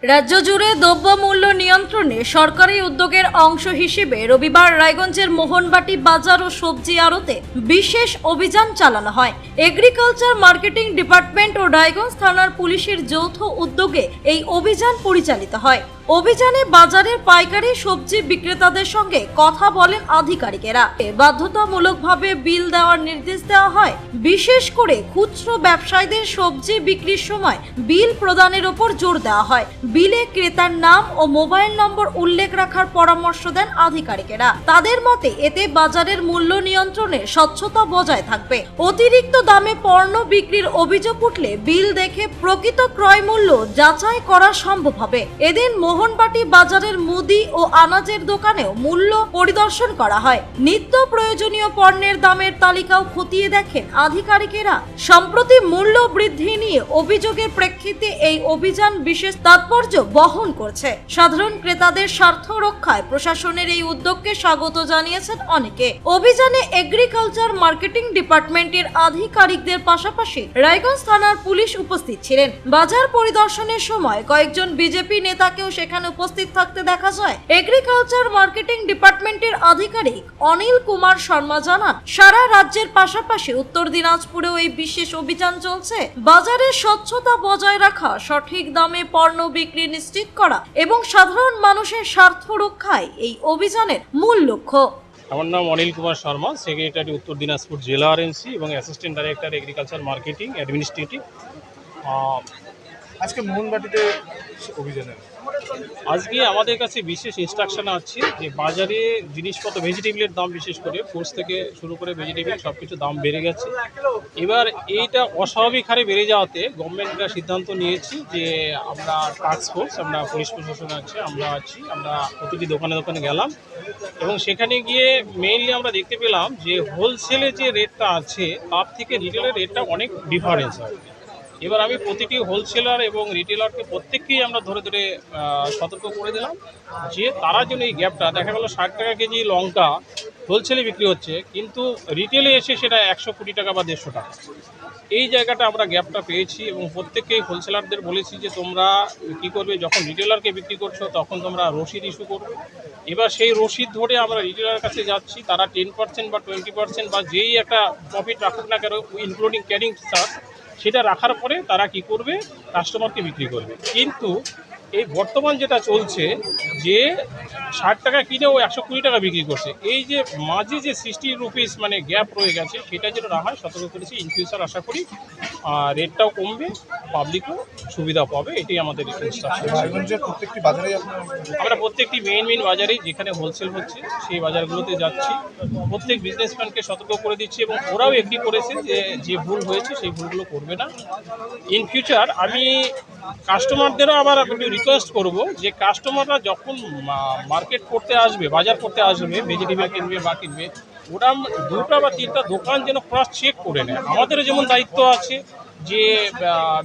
রাজ্য জুড়ে দ্রব্যমূল্য নিয়ন্ত্রণে সরকারি উদ্যোগের অংশ হিসেবে রবিবার রায়গঞ্জের মোহনবাটি বাজার ও সবজি আড়তে বিশেষ অভিযান চালানো হয়। এগ্রিকালচার মার্কেটিং ডিপার্টমেন্ট ও রায়গঞ্জ থানার পুলিশের যৌথ উদ্যোগে এই অভিযান পরিচালিত হয়। অভিযানে বাজারের পাইকারি সবজি বিক্রেতাদের সঙ্গে কথা বলেন আধিকারিকেরা। বাধ্যতামূলকভাবে বিল দেওয়ার নির্দেশ দেওয়া হয়। বিশেষ করে খুচরো ব্যবসায়ীদের সবজি বিক্রির সময় বিল প্রদানের উপর জোর দেওয়া হয়। বিলে ক্রেতার নাম ও মোবাইল নম্বর উল্লেখ রাখার পরামর্শ দেন আধিকারিকেরা। তাদের মতে এতে বাজারের মূল্য নিয়ন্ত্রণে স্বচ্ছতা বজায় থাকবে। অতিরিক্ত দামে পণ্য বিক্রির অভিযোগ উঠলে বিল দেখে প্রকৃত ক্রয় মূল্য যাচাই করা সম্ভব হবে। এদিন মোহনবাটি বাজারের মুদি ও আনাজের দোকানেও মূল্য পরিদর্শন করা হয়। নিত্য প্রয়োজনীয় পণ্যের দামের তালিকাও খতিয়ে দেখেন আধিকারিকেরা। সম্প্রতি মূল্য বৃদ্ধি নিয়ে অভিযোগের প্রেক্ষিতে এই অভিযান বিশেষ তাৎপর্য বহন করছে। সাধারণ ক্রেতাদের স্বার্থ রক্ষায় প্রশাসনের এই উদ্যোগকে স্বাগত জানিয়েছেন অনেকে। অভিযানে এগ্রিকালচার মার্কেটিং ডিপার্টমেন্টের আধিকারিকদের পাশাপাশি রায়গঞ্জ থানার পুলিশ উপস্থিত ছিলেন। বাজার পরিদর্শনের সময় কয়েকজন বিজেপি নেতাকেও সেখানে উপস্থিত থাকতে দেখা যায়। এগ্রিকালচার মার্কেটিং ডিপার্টমেন্টের আধিকারিক অনিল কুমার শর্মা জানান, সারা রাজ্যের পাশাপাশি উত্তর দিনাজপুরেও এই বিশেষ অভিযান চলছে। বাজারের স্বচ্ছতা বজায় রাখা, সঠিক দামে পণ্য বিক্রি নিশ্চিত করা এবং সাধারণ মানুষের স্বার্থ রক্ষায় এই অভিযানের মূল লক্ষ্য। আমার নাম অনিল কুমার শর্মা, সেক্রেটারি উত্তর দিনাজপুর জেলা আরএনসি এবং assistant director agriculture marketing administrative. আজকে মোহনবাটিতে অভিযানে আজকে আমাদের কাছে বিশেষ ইনস্ট্রাকশন আছে যে বাজারে জিনিসপত্র ভেজিটেবলের দাম, বিশেষ করে ফ্রুটস থেকে শুরু করে ভেজিটেবল সব কিছু দাম বেড়ে গেছে। এবার এইটা অস্বাভাবিক হারে বেড়ে যাওয়াতে গভর্নমেন্টরা সিদ্ধান্ত নিয়েছি যে আমরা টাস্ক ফোর্স, আমরা পুলিশ প্রশাসন আছে, আমরা প্রতিটি দোকানে দোকানে গেলাম এবং সেখানে গিয়ে মেইনলি আমরা দেখতে পেলাম যে হোলসেলে যে রেটটা আছে তার থেকে রিটেলের রেটটা অনেক ডিফারেন্স হয়। এবার আমি প্রতিটি হোলসেলার এবং রিটেলারকে প্রত্যেককেই আমরা ধরে ধরে সতর্ক করে দিলাম যে তারা যেন এই গ্যাপটা, দেখা গেল 60 টাকা কেজি লঙ্কা হোলসেলে বিক্রি হচ্ছে কিন্তু রিটেলে এসে সেটা 120 টাকা বা 150 টাকা, এই জায়গাটা আমরা গ্যাপটা পেয়েছি এবং প্রত্যেককেই হোলসেলারদের বলেছি যে তোমরা কী করবে, যখন রিটেলারকে বিক্রি করছো তখন তোমরা রসিদ ইস্যু করবে। এবার সেই রসিদ ধরে আমরা রিটেলারের কাছে যাচ্ছি, তারা 10% বা 20% বা যেই একটা প্রফিট রাখুক না কেন ইনক্লুডিং ক্যারিং চার্জ, সেটা রাখার পরে তারা কি করবে, কাস্টমারকে বিক্রি করবে। কিন্তু এই বর্তমান যেটা চলছে যে 60 টাকা কিনে ও 120 টাকা বিক্রি করছে, এই যে মাঝে যে 60 রুপিস মানে গ্যাপ রয়ে গেছে, সেটা যেন না হয় সতর্ক করেছি। ইন ফিউচার আশা করি রেটটাও কমবে, পাবলিকও সুবিধা পাবে, এটাই আমাদের ইনস্ট্রাকশন। প্রত্যেকটি বাজারে আমরা প্রত্যেকটি মেইন বাজারেই যেখানে হোলসেল হচ্ছে সেই বাজারগুলোতে যাচ্ছি, প্রত্যেক বিজনেসম্যানকে সতর্ক করে দিচ্ছি এবং ওরাও এগ্রি করেছে যে ভুল হয়েছে সেই ভুলগুলো করবে না। ইন ফিউচার আমি কাস্টমারদেরও আবার একটু রিকোয়েস্ট করব যে কাস্টমাররা যখন মার্কেট করতে আসবে, বাজার করতে আসবে, ভেজিটেবল কিনবে বা কিনবে, ওরা 2টা বা 3টা দোকান যেন ক্রস চেক করে নেয়। আমাদেরও যেমন দায়িত্ব আছে যে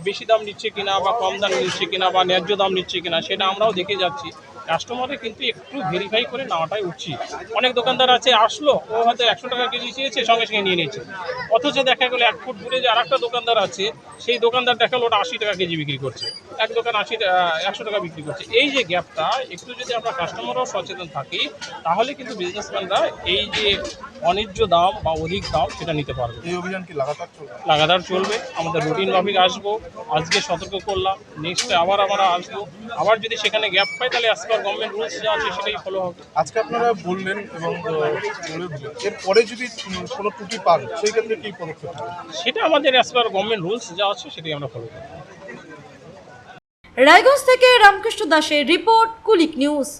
বেশি দাম নিচ্ছে কিনা বা কম দাম নিচ্ছে কিনা বা ন্যায্য দাম নিচ্ছে কিনা, সেটা আমরাও দেখে যাচ্ছি। কাস্টমারের কিন্তু একটু ভেরিফাই করে নেওয়াটাই উচিত। অনেক দোকানদার আছে, আসলো ও হয়তো 100 টাকা কেজি চেয়েছে, সঙ্গে সঙ্গে নিয়ে নিয়েছে, অথচ দেখা গেলো 1 ফুট দূরে যে আর একটা দোকানদার আছে, সেই দোকানদার দেখা গেলো ওটা 80 টাকা কেজি বিক্রি করছে, এক দোকান 100 টাকা বিক্রি করছে। এই যে গ্যাপটা, একটু যদি আমরা কাস্টমারও সচেতন থাকি তাহলে কিন্তু বিজনেসম্যানরা এই যে অন্যায্য দাম বা অধিক দাম সেটা নিতে পারবে। এই অভিযান কি লাগাতার চলবে। আমাদের রুটিন মাফিক আসবো, আজকে সতর্ক করলাম, নেক্সটে আবার আমরা আসবো, আবার যদি সেখানে গ্যাপ পাই তাহলে আজকে গভর্নমেন্ট রুলস যা আছে সেটাই ফলো হবে। আজকে আপনারা বললেন এবং এরপরে যদি কোনো ত্রুটি পান সেই ক্ষেত্রে কী পদক্ষেপ হবে? সেটা আমাদের অ্যাজ পার গভর্নমেন্ট রুলস যা আছে সেটাই আমরা ফলো করব। রায়গঞ্জ থেকে রামকৃষ্ণ দাসের রিপোর্ট, কুলিক নিউজ।